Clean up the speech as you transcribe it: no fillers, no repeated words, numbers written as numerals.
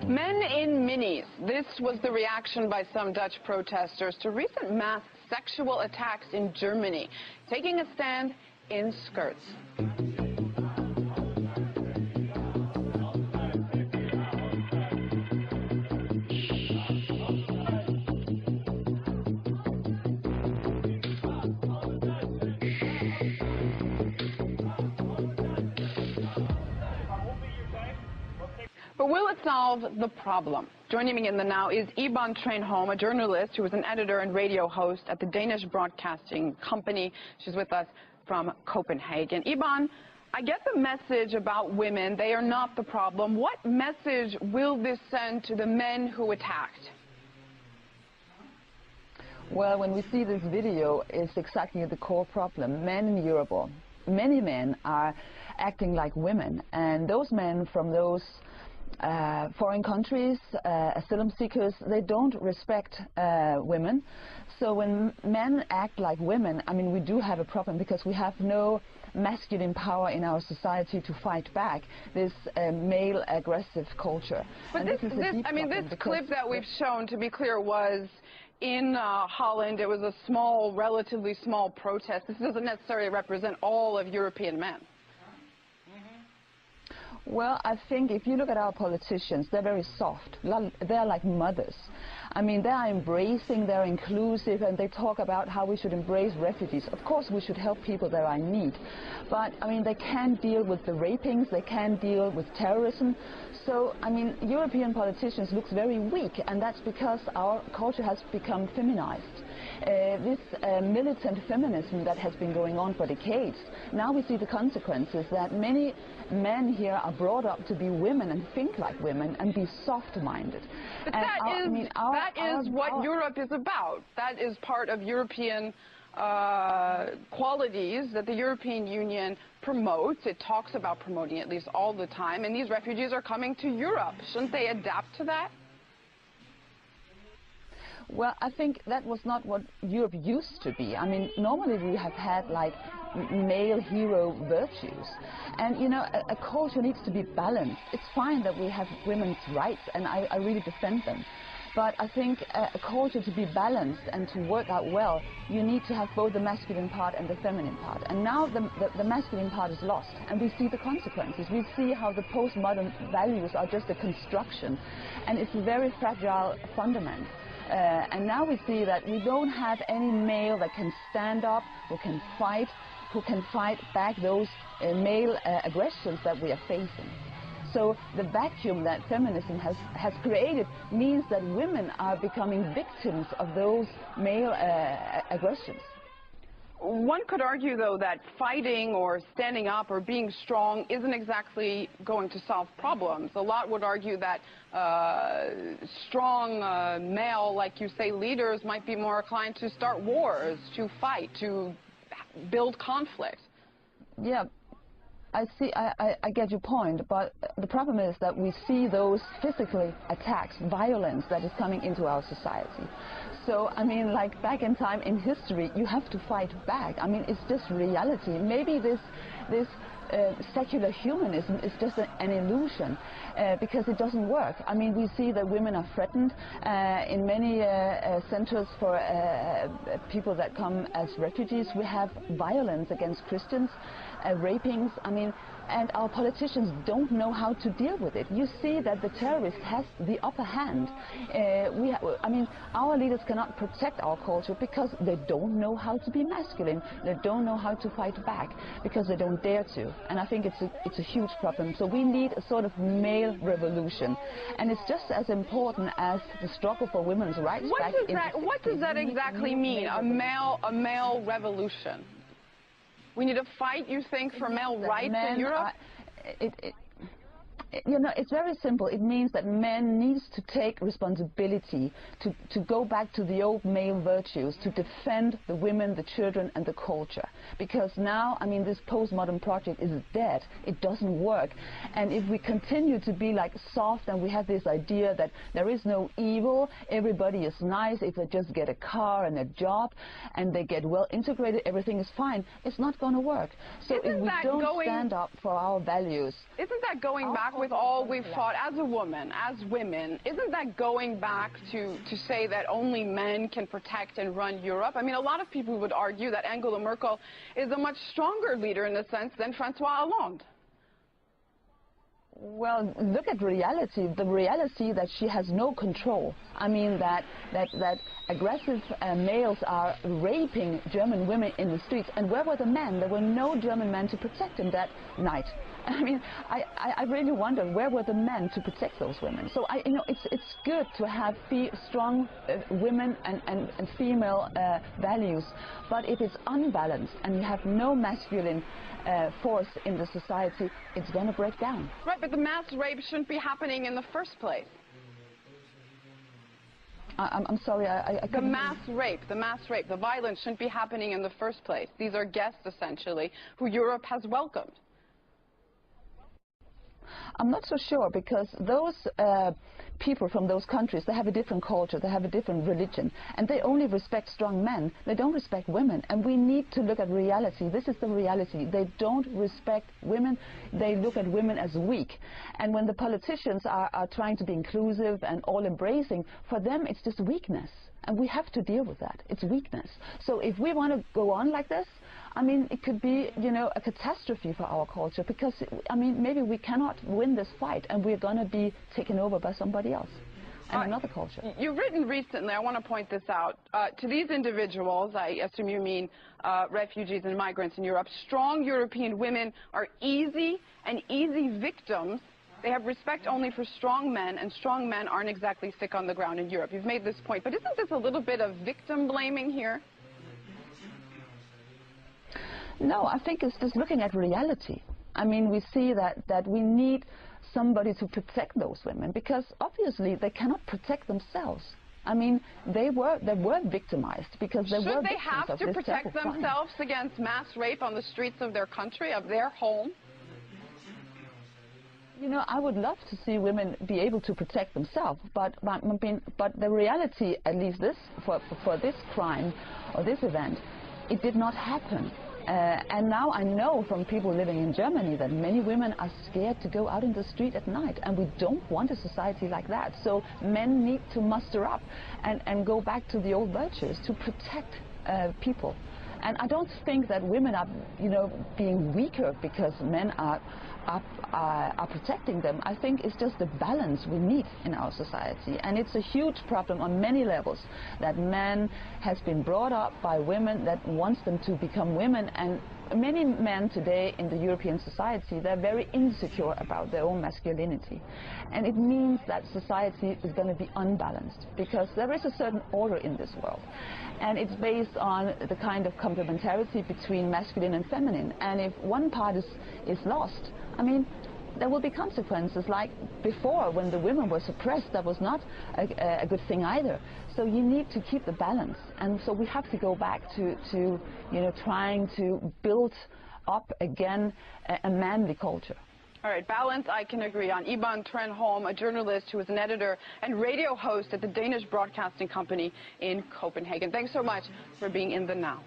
Men in minis. This was the reaction by some Dutch protesters to recent mass sexual attacks in Germany, taking a stand in skirts. But will it solve the problem? Joining me in the now is Iben Thranholm, a journalist who is an editor and radio host at the Danish Broadcasting Company. She's with us from Copenhagen. Iben, I get the message about women. They are not the problem. What message will this send to the men who attacked? Well, when we see this video, it's exactly the core problem. Men in Europe, many men are acting like women, and those men from those foreign countries, asylum seekers, they don't respect women. So when men act like women, I mean, we do have a problem because we have no masculine power in our society to fight back this male aggressive culture. But this clip that we've shown, to be clear, was in Holland. It was a small, relatively small protest. This doesn't necessarily represent all of European men. Well, I think if you look at our politicians, they're very soft. They're like mothers. I mean, they are embracing, they're inclusive, and they talk about how we should embrace refugees. Of course, we should help people that are in need. But, I mean, they can't deal with the rapings, they can't deal with terrorism. So, I mean, European politicians look very weak, and that's because our culture has become feminized. This militant feminism that has been going on for decades, now we see the consequences that many men here are brought up to be women and think like women and be soft-minded. But that is what Europe is about. That is part of European qualities that the European Union promotes. It talks about promoting at least all the time, and these refugees are coming to Europe. Shouldn't they adapt to that? Well, I think that was not what Europe used to be. I mean, normally we have had, like, male hero virtues. And, you know, a culture needs to be balanced. It's fine that we have women's rights, and I really defend them. But I think a culture to be balanced and to work out well, you need to have both the masculine part and the feminine part. And now the masculine part is lost, and we see the consequences. We see how the postmodern values are just a construction, and it's a very fragile fundament. And now we see that we don't have any male that can stand up, who can fight back those male aggressions that we are facing. So the vacuum that feminism has created means that women are becoming victims of those male aggressions. One could argue, though, that fighting or standing up or being strong isn't exactly going to solve problems. A lot would argue that strong male, like you say, leaders might be more inclined to start wars, to fight, to build conflict. Yeah, I see. I get your point, but the problem is that we see those physical attacks, violence that is coming into our society. So, I mean, like back in time in history, you have to fight back. I mean, it's just reality. Maybe this secular humanism is just an illusion because it doesn't work. I mean, we see that women are threatened in many centers for people that come as refugees. We have violence against Christians, rapings. I mean, and our politicians don't know how to deal with it. You see that the terrorist has the upper hand. I mean, our leaders cannot protect our culture because they don't know how to be masculine. They don't know how to fight back because they don't dare to. And I think it's a huge problem. So we need a sort of male revolution. And it's just as important as the struggle for women's rights. What does that exactly mean, a male revolution? We need to fight, you think, for male rights in Europe? You know, it's very simple. It means that men need to take responsibility to go back to the old male virtues, to defend the women, the children, and the culture. Because now, I mean, this postmodern project is dead. It doesn't work. And if we continue to be like soft and we have this idea that there is no evil, everybody is nice, if they just get a car and a job and they get well integrated, everything is fine, it's not going to work. So if we don't stand up for our values... Isn't that going backwards with all we've fought as a woman, as women, isn't that going back to say that only men can protect and run Europe? I mean, a lot of people would argue that Angela Merkel is a much stronger leader in a sense than François Hollande. Well, look at reality, the reality that she has no control. I mean that aggressive males are raping German women in the streets. And where were the men? There were no German men to protect them that night. I mean, I really wonder where were the men to protect those women. So you know, it's good to have strong women and female values, but if it's unbalanced and you have no masculine force in the society, it's going to break down. Right, but the mass rape shouldn't be happening in the first place. I'm sorry, I the mass rape, the violence shouldn't be happening in the first place. These are guests, essentially, who Europe has welcomed. I'm not so sure, because those people from those countries, they have a different culture, they have a different religion, and they only respect strong men. They don't respect women, and we need to look at reality. This is the reality. They don't respect women. They look at women as weak. And when the politicians are trying to be inclusive and all-embracing, for them it's just weakness. And we have to deal with that. It's weakness. So if we want to go on like this, I mean, it could be, you know, a catastrophe for our culture, because, I mean, maybe we cannot win this fight and we're going to be taken over by somebody else and another culture. You've written recently, I want to point this out, to these individuals, I assume you mean refugees and migrants in Europe, strong European women are easy victims. They have respect only for strong men, and strong men aren't exactly sick on the ground in Europe. You've made this point, but isn't this a little bit of victim blaming here? No, I think it's just looking at reality. I mean, we see that we need somebody to protect those women, because obviously they cannot protect themselves. I mean, they were victimized because they were victims of this. Should they have to protect themselves against mass rape on the streets of their country, of their home? You know, I would love to see women be able to protect themselves, but the reality, at least for this crime or this event, it did not happen. And now I know from people living in Germany that many women are scared to go out in the street at night, and we don't want a society like that. So men need to muster up and go back to the old virtues to protect people. And I don't think that women are, you know, being weaker because men are protecting them. I think it's just the balance we need in our society, and it's a huge problem on many levels that men has been brought up by women that wants them to become women, and many men today in the European society, they're very insecure about their own masculinity, and it means that society is going to be unbalanced because there is a certain order in this world, and it's based on the kind of complementarity between masculine and feminine, and if one part is lost, I mean, there will be consequences. Like before, when the women were suppressed, that was not a good thing either. So you need to keep the balance, and so we have to go back to you know, trying to build up again a manly culture. All right, balance I can agree on. Iben Thranholm, a journalist who is an editor and radio host at the Danish Broadcasting Company in Copenhagen. Thanks so much for being in the Now.